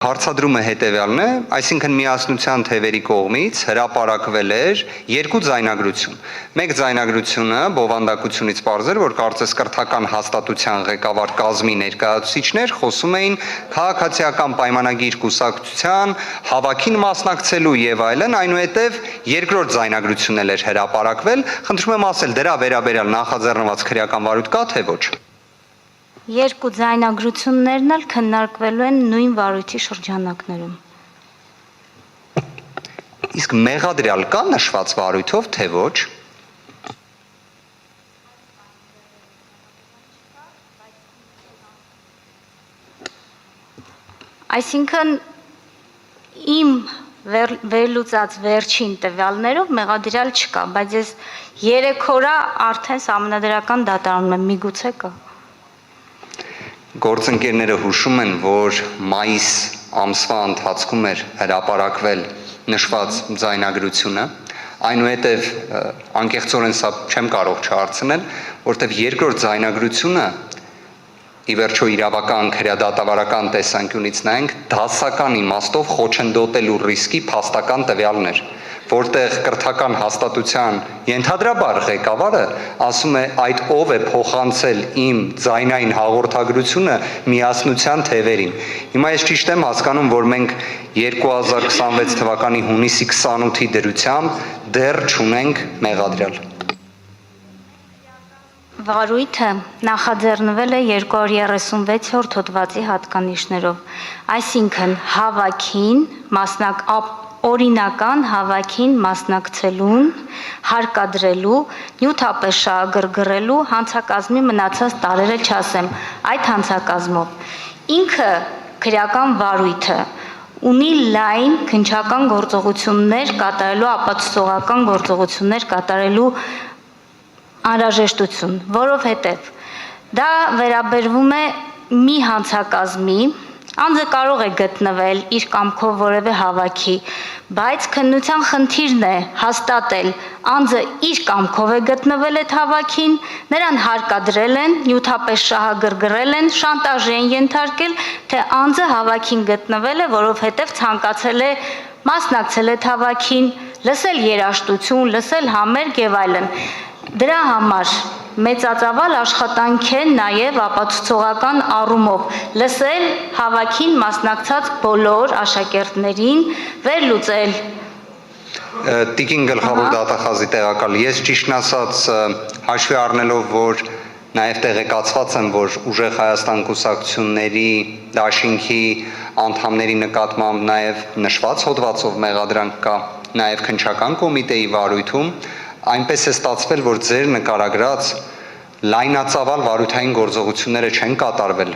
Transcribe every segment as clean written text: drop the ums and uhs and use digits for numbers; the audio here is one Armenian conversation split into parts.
Հարցադրումը հետևյալն է, այսինքն միասնության թևերի կողմից հրապարակվել էր երկու ձայնագրություն։ Մեկ ձայնագրությունը բովանդակությունից պարզ էր, որ կարծես կրթական հաստատության ղեկավար կազմի ներկայացուցիչներ խոսում էին քաղաքացիական պայմանագիր կուսակցության հավաքին մասնակցելու եւ այլն, այնուհետեւ երկրորդ ձայնագրությունն էլ էր հրապարակվել։ Խնդրում եմ ասել, դրա վերաբերյալ նախաձեռնված քրեական վարույթ կա թե ոչ։ Երկու ձայնագրություններն էլ քննարկվելու են նույն վարույթի շրջանակներում։ Իսկ մեղադրյալ կա նշված վարույթով թե ոչ։ Այսինքն իմ վերլուծած վերջին տվյալներով մեղադրյալ չկա, բայց ես 3 օր արդեն սահմանադրական դատարանում եմ, միգուցե կա։ Գործընկերները հուշում են, որ մայիս ամսվա ընթացքում էր հրապարակվել նշված ձայնագրությունը, այնուհետև անկեղծորեն սա չեմ կարող չհարցնել, որտեղ երկրորդ ձայնագրությունը ի վերջո իրավական քրեադատավարական տեսանկյունից նայենք դասական իմաստով խոչընդոտելու ռիսկի փաստական տվյալներ, որտեղ կրթական հաստատության ենթադրաբար ղեկավարը ասում է այդ ով է փոխանցել իմ ձայնային հաղորդագրությունը միասնության թևերին։ Հիմա ես ճիշտ եմ հասկանում, որ մենք 2026 թվականի հունիսի 28-ի դրությամբ դեռ չունենք մեղադրյալ։ Վարույթը նախաձեռնվել է 236-րդ հոդվածի հատկանիշներով, այսինքն հավաքին, օրինական հավաքին մասնակցելուն, հարկադրելու, նյութապես շահագրգռելու հանցակազմի մնացած տարերը չասեմ, այդ հանցակազմով։ Ինքը քրեական վարույթը ունի լայն քննչական գործողություններ կատարելու, ապացուցողական գործողություններ կատարելու անհրաժեշտություն, որովհետև դա վերաբերվում է մի հանցակազմի, անձը կարող է գտնվել իր կամքով որևէ հավաքի, բայց քննության խնդիրն է հաստատել անձը իր կամքով է գտնվել այդ հավաքին, նրան հարկադրել են, նյութապես շահագրգռել են, շանտաժ են ենթարկել, թե անձը հավաքին գտնվել է, որովհետև ցանկացել է մասնակցել այդ հավաքին, լսել երաժշտություն, լսել համերգ եւ այլն։ Դրա համար մեծածավալ աշխատանք է նաև ապացուցողական առումով լսել հավաքին մասնակցած բոլոր աշակերտներին, վերլուծել։ Տիկին գլխավոր դատախազի տեղակալ, ես ճիշտն ասած հաշվի առնելով, որ նաև տեղեկացված եմ, որ ուժեղ Հայաստան կուսակցությունների դաշինքի անդամների նկատմամբ նաև նշված հոդվածով մեղադրանք կա, նաև քննչական կոմիտեի վարույթում, այնպես է ստացվել, որ ձեր նկարագրած լայնածավալ վարույթային գործողությունները չեն կատարվել,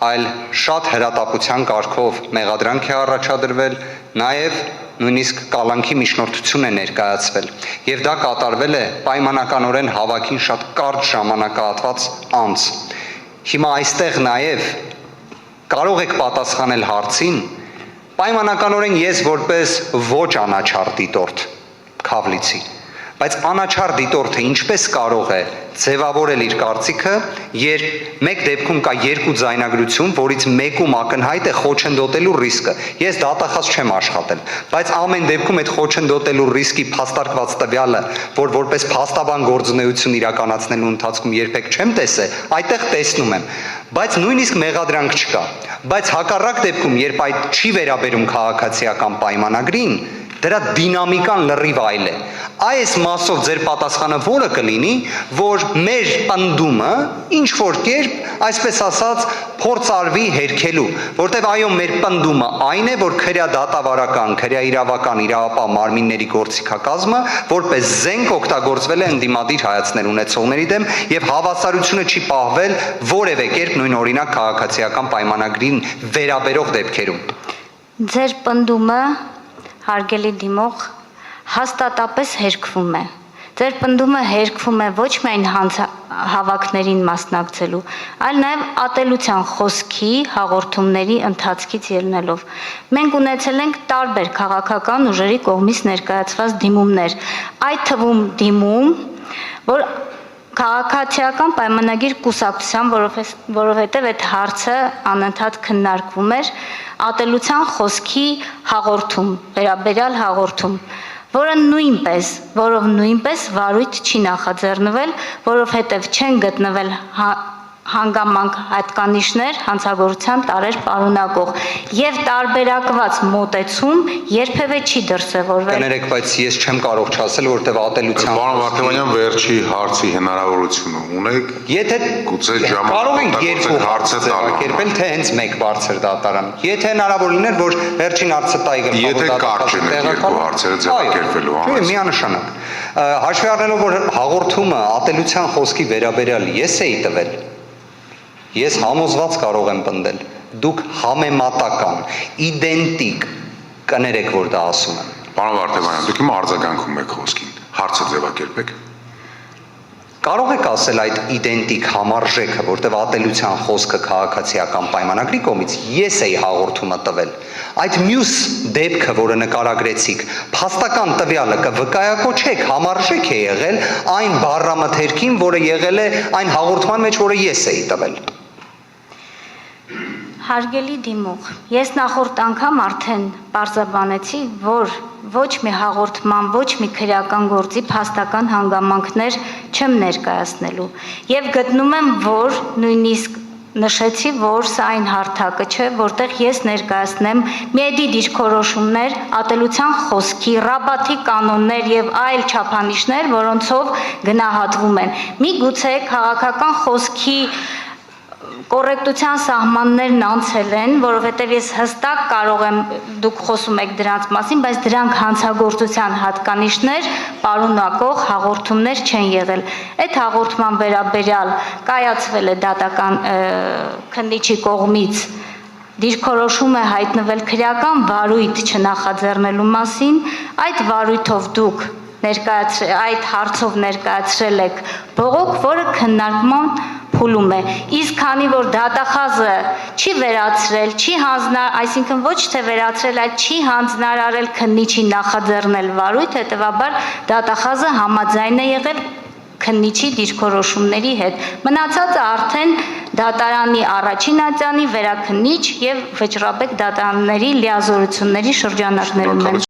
այլ շատ հրատապության կարգով մեղադրանք է առաջադրվել, նաև նույնիսկ կալանքի միջնորդություն է ներկայացվել, եւ դա կատարվել է պայմանականորեն հավաքին շատ կարճ ժամանակահատված անց։ Հիմա այստեղ նաև կարող եք պատասխանել հարցին, պայմանականորեն ես որպես ոչ անաչառ դիտորդ Քավլիցի, բայց անաչառ դիտորդը ինչպես կարող է ձևավորել իր կարծիքը, երբ մեկ դեպքում կա երկու ձայնագրություն, որից մեկում ակնհայտ է խոչընդոտելու ռիսկը։ Ես դատախազ չեմ աշխատել, բայց ամեն դեպքում այդ խոչընդոտելու ռիսկի փաստարկված տվյալը, որ որպես փաստաբան գործունեություն իրականացնելու ընթացքում երբեք չեմ տեսել, այդտեղ տեսնում եմ, բայց նույնիսկ մեղադրանք չկա։ Բայց հակառակ դեպքում, երբ այդ չի վերաբերում քաղաքացիական պայմանագրին, դրա դինամիկան լրիվ այլ է։ Այս մասով ձեր պատասխանը որը կլինի, որ մեր պնդումը ինչ որ կերպ, այսպես ասած, փորձ արվի հերքելու, որտեղ այո, մեր պնդումը այն է, որ քրեադատավարական, քրեաիրավական, իրավապահ մարմինների գործիքակազմը որպես զենք օգտագործվել է ընդդիմադիր հայացքներ ունեցողների դեմ եւ հավասարությունը չի պահվել որևէ կերպ նույն օրինակ քաղաքացիական պայմանագրին վերաբերող դեպքերում։ Ձեր պնդումը հարգելի դիմող հաստատապես հերքվում է։ Ձեր պնդումը հերքվում է ոչ միայն հավաքներին մասնակցելու, այլ նաև ատելության խոսքի, հաղորդումների ընթացքից ելնելով։ Մենք ունեցել ենք տարբեր քաղաքական ուժերի կողմից ներկայացված դիմումներ, այդ թվում դիմում, որ քաղաքացիական պայմանագիր կուսակցության, որովհետև այդ հարցը անընդհատ քննարկվում էր, ատելության խոսքի հաղորդում, վերաբերյալ հաղորդում, որով նույնպես վարույթ չի նախաձեռնվել, որովհետև չեն գտնվել հանգամանք հատկանիշներ հանցագործության տարեր պարունակող եւ տարբերակված մոտեցում երբևէ չի դրսևորվել։ Կներեք, բայց ես չեմ կարող չասել, որովհետև ատելության Պարոն Վարդանյան, վերջի հարցի հնարավորությունը ունեք։ Եթե գուցե կարող ենք երկու հարցը տալ, կերպել, թե հենց մեկ բարձր դատարան։ Եթե հնարավոր լիներ, որ վերջին հարցը տայի գլխավոր Եթե կարճ են այդ երկու հարցերը ձևակերպելու համար։ Միանշանակ։ Հաշվի առնելով, որ հաղորդումը ատելության խոսքի վերաբերյալ ես էի տվել, ես համոզված կարող եմ պնդել, դուք համեմատական, իդենտիկ կներեք, որ դա ասում եմ։ Պարոն Վարդանյան, դուք հիմա արձագանքում եք խոսքին, հարցը ձևակերպեք։ Կարող եք ասել այդ իդենտիկ համարժեքը, որտեղ ատելության խոսքը քաղաքացիական պայմանագրի կողմից ես էի հաղորդումը տվել։ Այդ մյուս դեպքը, որը նկարագրեցիք, փաստական տվյալը կվկայակոչեք, համարժեք է եղել այն բառամթերքին, որը եղել է այն հաղորդման մեջ, որը ես էի տվել։ Հարգելի դիմող, ես նախորդ անգամ արդեն պարզաբանեցի, որ ոչ մի հաղորդման, ոչ մի քրեական գործի փաստական հանգամանքներ չեմ ներկայացնելու եւ գտնում եմ, որ նույնիսկ նշեցի, որ սա այն հարթակը չէ, որտեղ ես ներկայացնեմ մեդի դիրքորոշումներ, ատելության խոսքի, ռաբաթի կանոններ եւ այլ չափանիշներ, որոնցով գնահատվում են։ Միգուցե քաղաքական խոսքի կոռեկտության սահմաններն անցել են, որովհետև ես հստակ կարող եմ, դուք խոսում եք դրանց մասին, բայց դրանք հանցագործության հատկանիշներ պարունակող հաղորդումներ չեն եղել։ Այդ հաղորդման վերաբերյալ կայացվել է դատական քննիչի կողմից դիրքորոշում է հայտնվել քրեական վարույթ չնախաձեռնելու մասին, այդ վարույթով դուք այդ հարցով ներկայացրել եք բողոք, որը քննարկման փուլում է, իսկ քանի որ դատախազը չի վերացրել, չի հանձնարարել, այսինքն ոչ թե վերացրել, այլ չի հանձնարարել քննիչի նախաձեռնել վարույթ, հետևաբար դատախազը համաձայն է եղել քննիչի դիրքորոշումների հետ։ Մնացածը արդեն դատարանի առաջին ատյանի վերաքննիչ եւ վճռաբեկ դատարանների լիազորությունների շրջանակներում են։